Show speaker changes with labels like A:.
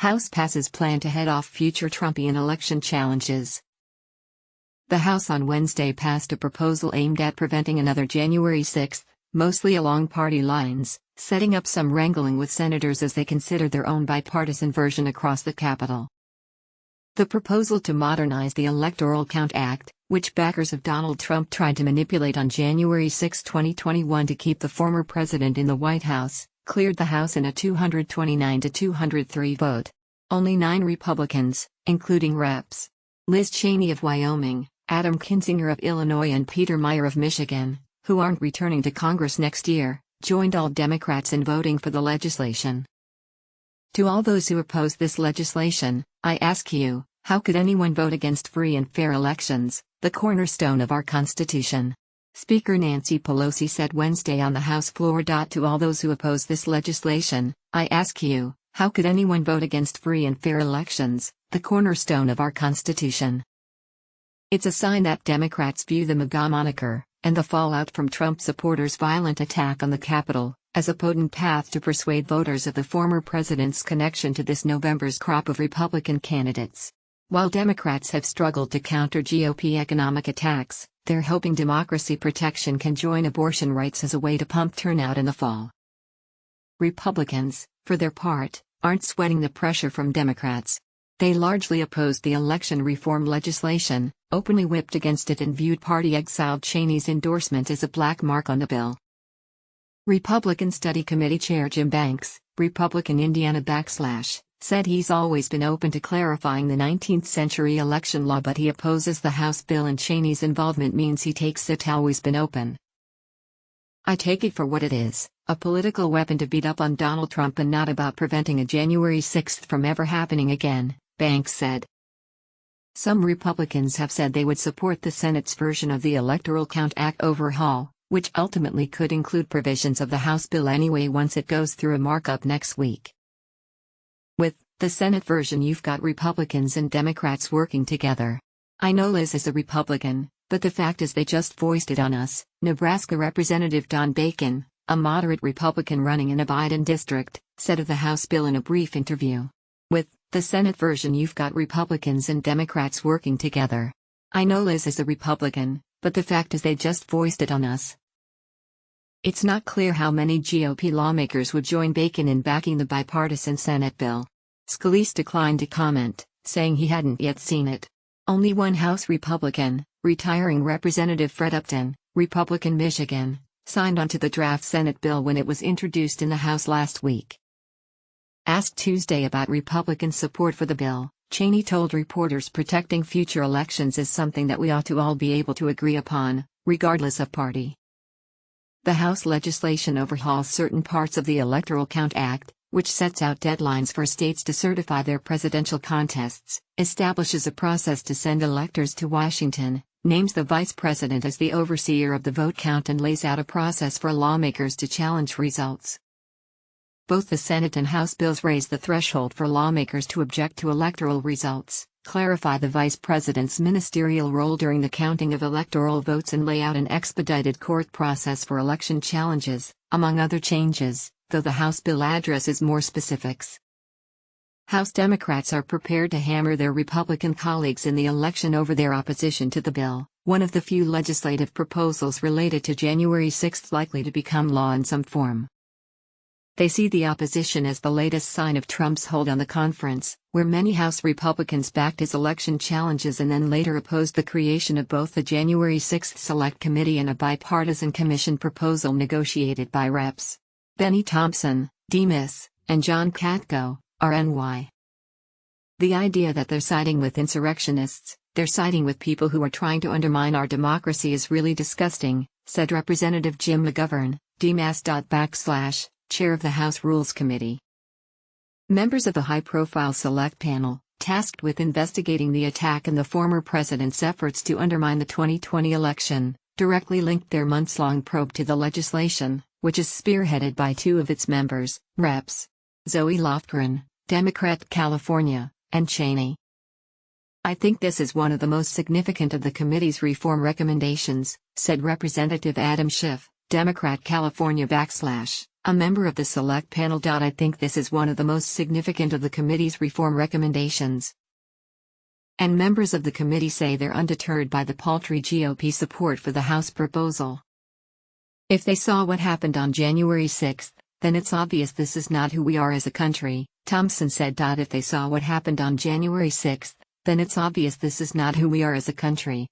A: House passes plan to head off future Trumpian election challenges. The House on Wednesday passed a proposal aimed at preventing another January 6, mostly along party lines, setting up some wrangling with senators as they consider their own bipartisan version across the Capitol. The proposal to modernize the Electoral Count Act, which backers of Donald Trump tried to manipulate on January 6, 2021 to keep the former president in the White House, cleared the House in a 229-203 vote. Only 9 Republicans, including Reps. Liz Cheney of Wyoming, Adam Kinzinger of Illinois and Peter Meijer of Michigan, who aren't returning to Congress next year, joined all Democrats in voting for the legislation. To all those who oppose this legislation, I ask you, how could anyone vote against free and fair elections, the cornerstone of our Constitution? Speaker Nancy Pelosi said Wednesday on the House floor. To all those who oppose this legislation, I ask you, how could anyone vote against free and fair elections, the cornerstone of our Constitution? It's a sign that Democrats view the MAGA moniker, and the fallout from Trump supporters' violent attack on the Capitol, as a potent path to persuade voters of the former president's connection to this November's crop of Republican candidates. While Democrats have struggled to counter GOP economic attacks, they're hoping democracy protection can join abortion rights as a way to pump turnout in the fall. Republicans, for their part, aren't sweating the pressure from Democrats. They largely opposed the election reform legislation, openly whipped against it and viewed party-exiled Cheney's endorsement as a black mark on the bill. Republican Study Committee Chair Jim Banks, Republican Indiana said he's always been open to clarifying the 19th century election law, but he opposes the House bill and Cheney's involvement means he takes it always been open. I take it for what it is, a political weapon to beat up on Donald Trump and not about preventing a January 6 from ever happening again, Banks said. Some Republicans have said they would support the Senate's version of the Electoral Count Act overhaul, which ultimately could include provisions of the House bill anyway once it goes through a markup next week. With the Senate version, you've got Republicans and Democrats working together. I know Liz is a Republican, but the fact is they just voiced it on us, Nebraska Representative Don Bacon, a moderate Republican running in a Biden district, said of the House bill in a brief interview. With the Senate version, you've got Republicans and Democrats working together. I know Liz is a Republican, but the fact is they just voiced it on us. It's not clear how many GOP lawmakers would join Bacon in backing the bipartisan Senate bill. Scalise declined to comment, saying he hadn't yet seen it. Only one House Republican, retiring Representative Fred Upton, Republican Michigan, signed onto the draft Senate bill when it was introduced in the House last week. Asked Tuesday about Republican support for the bill, Cheney told reporters protecting future elections is something that we ought to all be able to agree upon, regardless of party. The House legislation overhauls certain parts of the Electoral Count Act, which sets out deadlines for states to certify their presidential contests, establishes a process to send electors to Washington, names the vice president as the overseer of the vote count, and lays out a process for lawmakers to challenge results. Both the Senate and House bills raise the threshold for lawmakers to object to electoral results, clarify the vice president's ministerial role during the counting of electoral votes, and lay out an expedited court process for election challenges, among other changes, though the House bill addresses more specifics. House Democrats are prepared to hammer their Republican colleagues in the election over their opposition to the bill, one of the few legislative proposals related to January 6 likely to become law in some form. They see the opposition as the latest sign of Trump's hold on the conference, where many House Republicans backed his election challenges and then later opposed the creation of both the January 6 Select Committee and a bipartisan commission proposal negotiated by Reps. Benny Thompson, Demis, and John Katko, RNY. The idea that they're siding with insurrectionists, they're siding with people who are trying to undermine our democracy, is really disgusting, said Representative Jim McGovern, Demas. Chair of the House Rules Committee. Members of the high-profile Select Panel, tasked with investigating the attack and the former president's efforts to undermine the 2020 election, directly linked their months-long probe to the legislation, which is spearheaded by 2 of its members, Reps. Zoe Lofgren, Democrat California, and Cheney. I think this is one of the most significant of the committee's reform recommendations, said Representative Adam Schiff, Democrat California / A member of the select panel. I think this is one of the most significant of the committee's reform recommendations. And members of the committee say they're undeterred by the paltry GOP support for the House proposal. If they saw what happened on January 6, then it's obvious this is not who we are as a country, Thompson said. If they saw what happened on January 6, then it's obvious this is not who we are as a country,